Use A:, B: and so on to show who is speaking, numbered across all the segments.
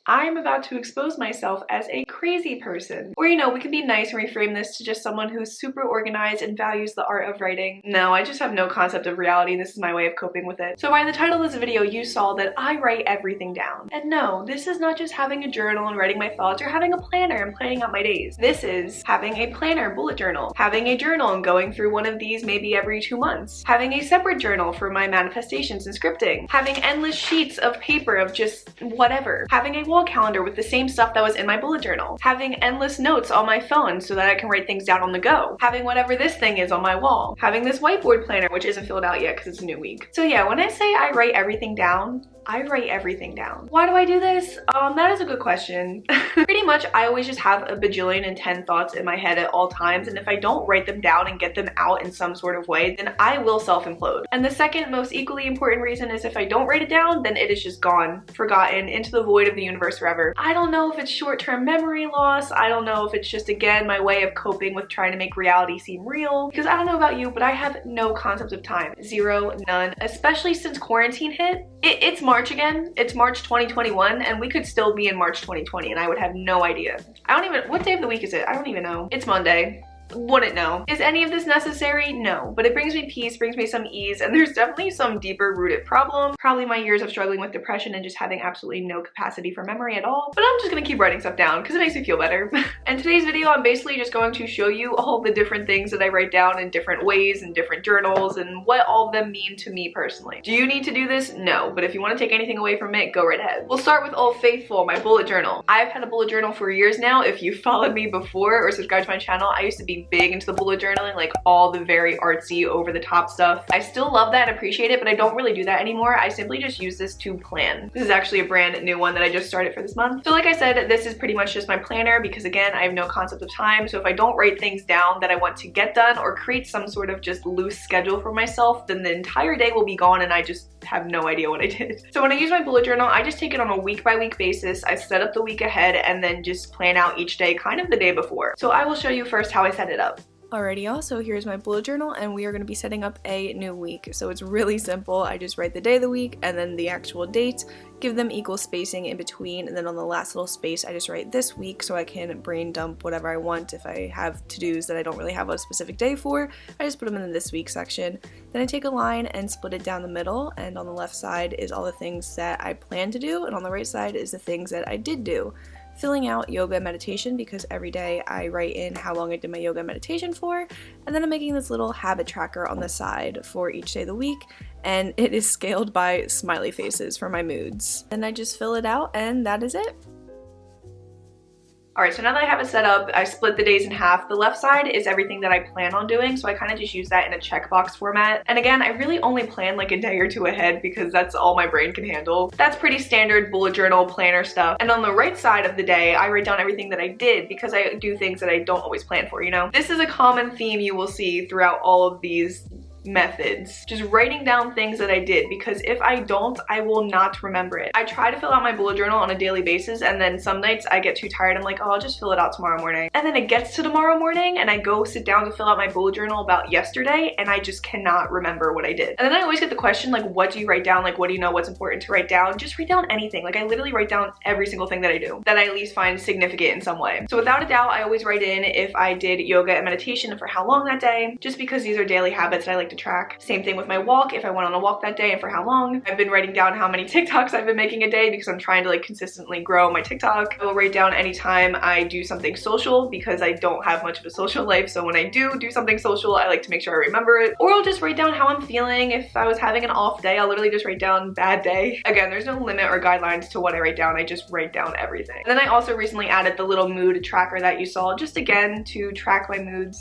A: I'm about to expose myself as a crazy person. Or, you know, we can be nice and reframe this to just someone who's super organized and values the art of writing. No, I just have no concept of reality. This is my way of coping with it. So by the title of this video, you saw that I write everything down. And no, this is not just having a journal and writing my thoughts or having a planner and planning out my days. This is having a planner bullet journal, having a journal and going through one of these maybe every 2 months, having a separate journal for my manifestations and scripting, having endless sheets of paper of just whatever, having a wall calendar with the same stuff that was in my bullet journal, having endless notes on my phone so that I can write things down on the go, having whatever this thing is on my wall, having this whiteboard planner which isn't filled out yet because it's a new week. So yeah, when I say I write everything down, I write everything down. Why do I do this? That is a good question. Pretty much I always just have a bajillion and 10 thoughts in my head at all times, and if I don't write them down and get them out in some sort of way, then I will self-implode. And the second most equally important reason is if I don't write it down, then it is just gone, forgotten, into the void of the universe forever. I don't know if it's short-term memory loss, I don't know if it's just, again, my way of coping with trying to make reality seem real, because I don't know about you, but I have no concept of time. Zero, none, especially since quarantine hit. It's March again. It's March 2021, and we could still be in March 2020, and I would have no idea. What day of the week is it? I don't even know. It's Monday. Wouldn't know. Is any of this necessary? No, but it brings me peace, brings me some ease, and there's definitely some deeper rooted problem. Probably my years of struggling with depression and just having absolutely no capacity for memory at all. But I'm just gonna keep writing stuff down because it makes me feel better. And today's video, I'm basically just going to show you all the different things that I write down in different ways and different journals and what all of them mean to me personally. Do you need to do this? No, but if you want to take anything away from it, go right ahead. We'll start with Old Faithful, my bullet journal. I've had a bullet journal for years now. If you followed me before or subscribed to my channel, I used to be big into the bullet journaling, like all the very artsy, over the top stuff. I still love that and appreciate it, but I don't really do that anymore. I simply just use this to plan. This is actually a brand new one that I just started for this month. So like I said, this is pretty much just my planner because again, I have no concept of time. So if I don't write things down that I want to get done or create some sort of just loose schedule for myself, then the entire day will be gone and I just have no idea what I did. So when I use my bullet journal, I just take it on a week by week basis. I set up the week ahead and then just plan out each day kind of the day before. So I will show you first how I set it up. Alrighty y'all, so here's my bullet journal and we are going to be setting up a new week. So it's really simple. I just write the day of the week and then the actual date, give them equal spacing in between, and then on the last little space I just write this week so I can brain dump whatever I want. If I have to-dos that I don't really have a specific day for, I just put them in the this week section. Then I take a line and split it down the middle, and on the left side is all the things that I plan to do and on the right side is the things that I did do. Filling out yoga and meditation because every day I write in how long I did my yoga and meditation for, and then I'm making this little habit tracker on the side for each day of the week, and it is scaled by smiley faces for my moods. Then I just fill it out and that is it. Alright, so now that I have it set up, I split the days in half. The left side is everything that I plan on doing, so I kind of just use that in a checkbox format. And again, I really only plan like a day or two ahead because that's all my brain can handle. That's pretty standard bullet journal planner stuff. And on the right side of the day, I write down everything that I did because I do things that I don't always plan for, you know? This is a common theme you will see throughout all of these methods. Just writing down things that I did because if I don't, I will not remember it. I try to fill out my bullet journal on a daily basis and then some nights I get too tired. I'm like, oh, I'll just fill it out tomorrow morning. And then it gets to tomorrow morning and I go sit down to fill out my bullet journal about yesterday and I just cannot remember what I did. And then I always get the question like, what do you write down? Like, what do you know what's important to write down? Just write down anything. Like I literally write down every single thing that I do that I at least find significant in some way. So without a doubt, I always write in if I did yoga and meditation and for how long that day, just because these are daily habits that I like to track. Same thing with my walk, if I went on a walk that day and for how long. I've been writing down how many TikToks I've been making a day because I'm trying to like consistently grow my TikTok. I will write down anytime I do something social because I don't have much of a social life, so when I do something social, I like to make sure I remember it. Or I'll just write down how I'm feeling. If I was having an off day, I'll literally just write down bad day. Again, there's no limit or guidelines to what I write down. I just write down everything. And then I also recently added the little mood tracker that you saw, just again to track my moods.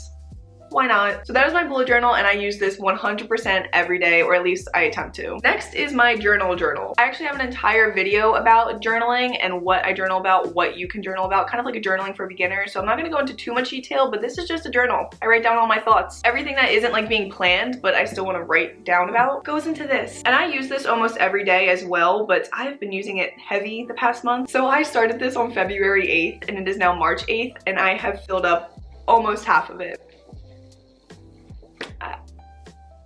A: Why not? So that is my bullet journal and I use this 100% every day, or at least I attempt to. Next is my journal. I actually have an entire video about journaling and what I journal about, what you can journal about, kind of like a journaling for beginners. So I'm not gonna go into too much detail, but this is just a journal. I write down all my thoughts. Everything that isn't like being planned, but I still wanna write down about, goes into this. And I use this almost every day as well, but I've been using it heavy the past month. So I started this on February 8th and it is now March 8th and I have filled up almost half of it.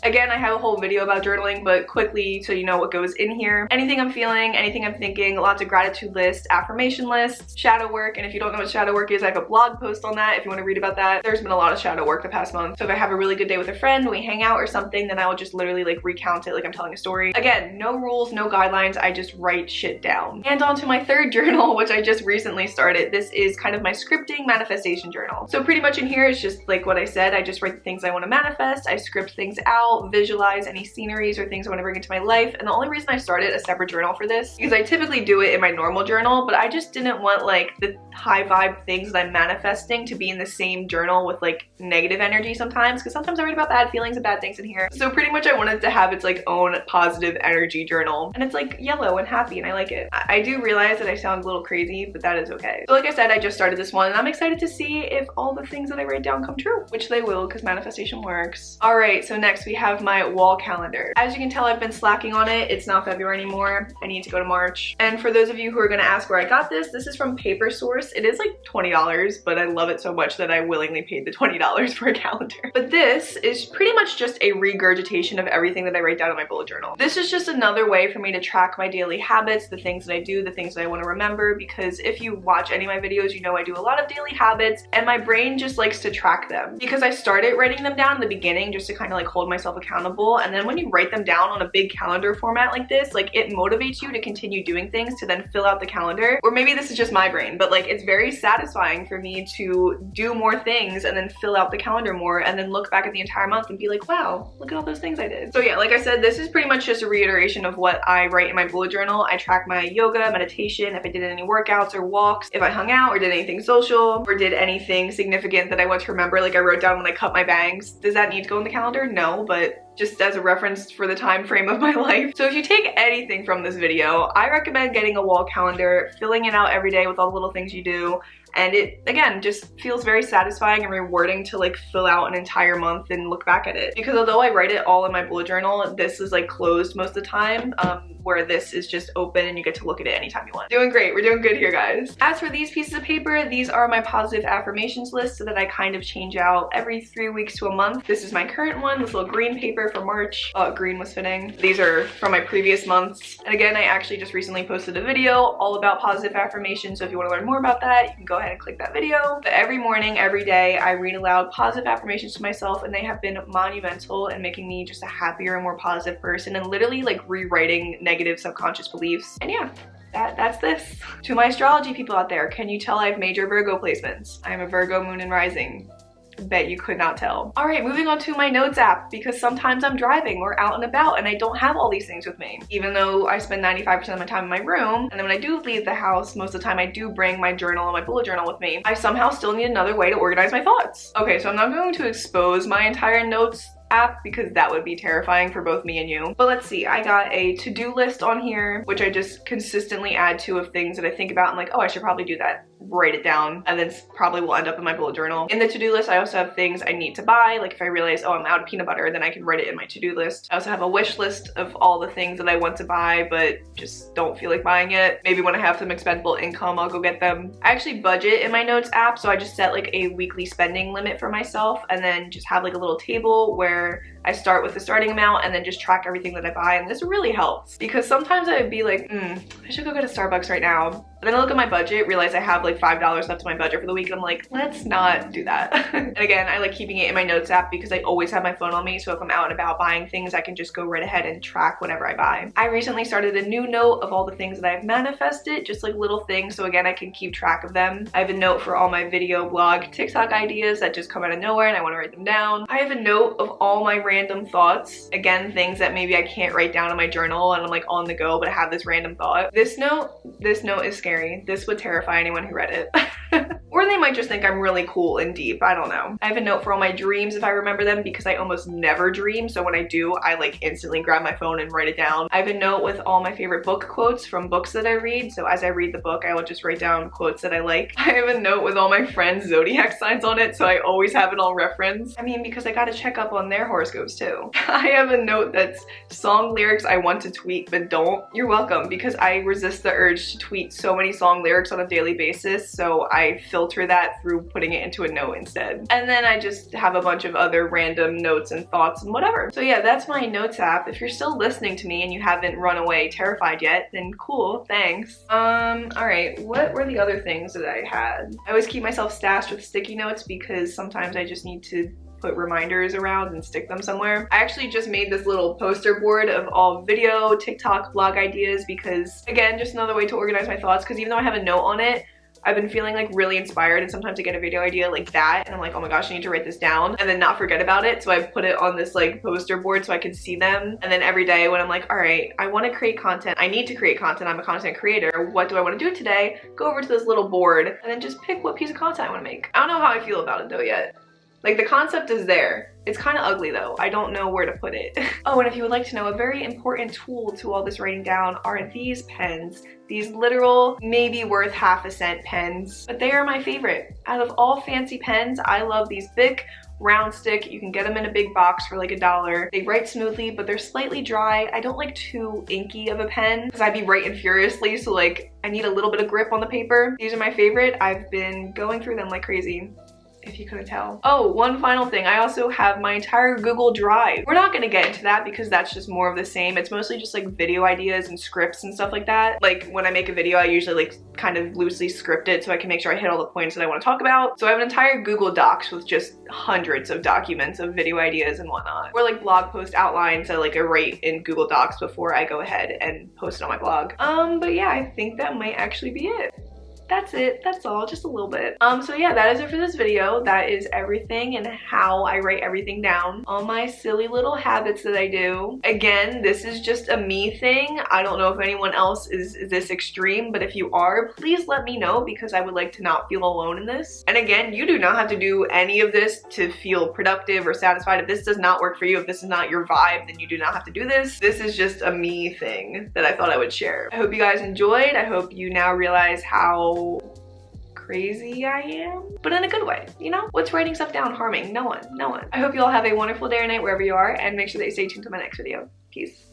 A: Again, I have a whole video about journaling, but quickly so you know what goes in here. Anything I'm feeling, anything I'm thinking, lots of gratitude lists, affirmation lists, shadow work, and if you don't know what shadow work is, I have a blog post on that if you want to read about that. There's been a lot of shadow work the past month. So if I have a really good day with a friend, we hang out or something, then I will just literally like recount it like I'm telling a story. Again, no rules, no guidelines, I just write shit down. And on to my third journal, which I just recently started. This is kind of my scripting manifestation journal. So pretty much in here it's just like what I said, I just write the things I want to manifest, I script things out, visualize any sceneries or things I want to bring into my life. And the only reason I started a separate journal for this, because I typically do it in my normal journal, but I just didn't want like the high vibe things that I'm manifesting to be in the same journal with like negative energy sometimes, because sometimes I write about bad feelings and bad things in here. So pretty much I wanted to have its like own positive energy journal, and it's like yellow and happy and I like it. I do realize that I sound a little crazy, but that is okay. So like I said, I just started this one and I'm excited to see if all the things that I write down come true, which they will because manifestation works. All right, so next we have my wall calendar. As you can tell, I've been slacking on it. It's not February anymore. I need to go to March. And for those of you who are gonna ask where I got this is from Paper Source. It is like $20, but I love it so much that I willingly paid the $20 for a calendar. But this is pretty much just a regurgitation of everything that I write down in my bullet journal. This is just another way for me to track my daily habits, the things that I do, the things that I want to remember, because if you watch any of my videos, you know I do a lot of daily habits and my brain just likes to track them. Because I started writing them down in the beginning just to kind of like hold myself accountable, and then when you write them down on a big calendar format like this, like it motivates you to continue doing things to then fill out the calendar. Or maybe this is just my brain, but like it's very satisfying for me to do more things and then fill out the calendar more and then look back at the entire month and be like, wow, look at all those things I did. So yeah, like I said, this is pretty much just a reiteration of what I write in my bullet journal. I track my yoga, meditation, if I did any workouts or walks, if I hung out or did anything social or did anything significant that I want to remember. Like I wrote down when I cut my bangs. Does that need to go in the calendar? No, but just as a reference for the time frame of my life. So if you take anything from this video, I recommend getting a wall calendar, filling it out every day with all the little things you do. And it, again, just feels very satisfying and rewarding to like fill out an entire month and look back at it. Because although I write it all in my bullet journal, this is like closed most of the time, where this is just open and you get to look at it anytime you want. Doing great, we're doing good here, guys. As for these pieces of paper, these are my positive affirmations list so that I kind of change out every 3 weeks to a month. This is my current one, this little green paper for March. Oh, green was fitting. These are from my previous months. And again, I actually just recently posted a video all about positive affirmations, so if you want to learn more about that, you can go ahead and click that video. But every morning, every day, I read aloud positive affirmations to myself, and they have been monumental in making me just a happier and more positive person and literally like rewriting negative subconscious beliefs. And yeah, that's this. To my astrology people out there, can you tell I have major Virgo placements? I am a Virgo moon and rising. Bet you could not tell. All right, moving on to my notes app, because sometimes I'm driving or out and about and I don't have all these things with me. Even though I spend 95% of my time in my room, and then when I do leave the house, most of the time I do bring my journal and my bullet journal with me, I somehow still need another way to organize my thoughts. Okay, so I'm not going to expose my entire notes app because that would be terrifying for both me and you. But let's see, I got a to-do list on here, which I just consistently add to of things that I think about and like, oh, I should probably do that. Write it down, and then probably will end up in my bullet journal. In the to-do list, I also have things I need to buy. Like if I realize, oh, I'm out of peanut butter, then I can write it in my to-do list. I also have a wish list of all the things that I want to buy, but just don't feel like buying it. Maybe when I have some expendable income, I'll go get them. I actually budget in my notes app, so I just set like a weekly spending limit for myself, and then just have like a little table where I start with the starting amount and then just track everything that I buy. And this really helps because sometimes I'd be like, I should go get a Starbucks right now. But then I look at my budget, realize I have like $5 left to my budget for the week, and I'm like, let's not do that. And again, I like keeping it in my notes app because I always have my phone on me, so if I'm out and about buying things, I can just go right ahead and track whatever I buy. I recently started a new note of all the things that I've manifested, just like little things, so again, I can keep track of them. I have a note for all my video, blog, TikTok ideas that just come out of nowhere and I want to write them down. I have a note of all my random thoughts, again, things that maybe I can't write down in my journal and I'm like on the go, but I have this random thought. This note is scary. This would terrify anyone who read it. Or they might just think I'm really cool and deep, I don't know. I have a note for all my dreams if I remember them, because I almost never dream, so when I do, I like instantly grab my phone and write it down. I have a note with all my favorite book quotes from books that I read, so as I read the book, I will just write down quotes that I like. I have a note with all my friends' zodiac signs on it, so I always have it on reference. I mean, because I gotta check up on their horoscopes too. I have a note that's song lyrics I want to tweet but don't. You're welcome, because I resist the urge to tweet so many song lyrics on a daily basis, so I filter filter that through putting it into a note instead. And then I just have a bunch of other random notes and thoughts and whatever. So yeah, that's my notes app. If you're still listening to me and you haven't run away terrified yet, then cool, thanks. Alright, what were the other things that I had? I always keep myself stashed with sticky notes because sometimes I just need to put reminders around and stick them somewhere. I actually just made this little poster board of all video, TikTok, blog ideas because, again, just another way to organize my thoughts, because even though I have a note on it, I've been feeling like really inspired, and sometimes I get a video idea like that and I'm like, oh my gosh, I need to write this down and then not forget about it. So I put it on this like poster board so I can see them. And then every day when I'm like, all right, I want to create content, I need to create content, I'm a content creator, what do I want to do today? Go over to this little board and then just pick what piece of content I want to make. I don't know how I feel about it though yet. Like, the concept is there. It's kind of ugly though. I don't know where to put it. Oh, and if you would like to know, a very important tool to all this writing down are these pens. These literal, maybe worth half a cent pens. But they are my favorite. Out of all fancy pens, I love these Bic round stick. You can get them in a big box for like $1. They write smoothly, but they're slightly dry. I don't like too inky of a pen because I'd be writing furiously, so like I need a little bit of grip on the paper. These are my favorite. I've been going through them like crazy, if you couldn't tell. Oh, one final thing. I also have my entire Google Drive. We're not gonna get into that because that's just more of the same. It's mostly just like video ideas and scripts and stuff like that. Like when I make a video, I usually like kind of loosely script it so I can make sure I hit all the points that I want to talk about. So I have an entire Google Docs with just hundreds of documents of video ideas and whatnot. Or like blog post outlines that like I write in Google Docs before I go ahead and post it on my blog. But yeah, I think that might actually be it. That's it, that's all, just a little bit. So yeah, that is it for this video. That is everything and how I write everything down. All my silly little habits that I do. Again, this is just a me thing. I don't know if anyone else is this extreme, but if you are, please let me know because I would like to not feel alone in this. And again, you do not have to do any of this to feel productive or satisfied. If this does not work for you, if this is not your vibe, then you do not have to do this. This is just a me thing that I thought I would share. I hope you guys enjoyed. I hope you now realize how crazy I am, but in a good way, you know? What's writing stuff down harming? No one, no one. I hope you all have a wonderful day or night wherever you are, and make sure that you stay tuned to my next video. Peace.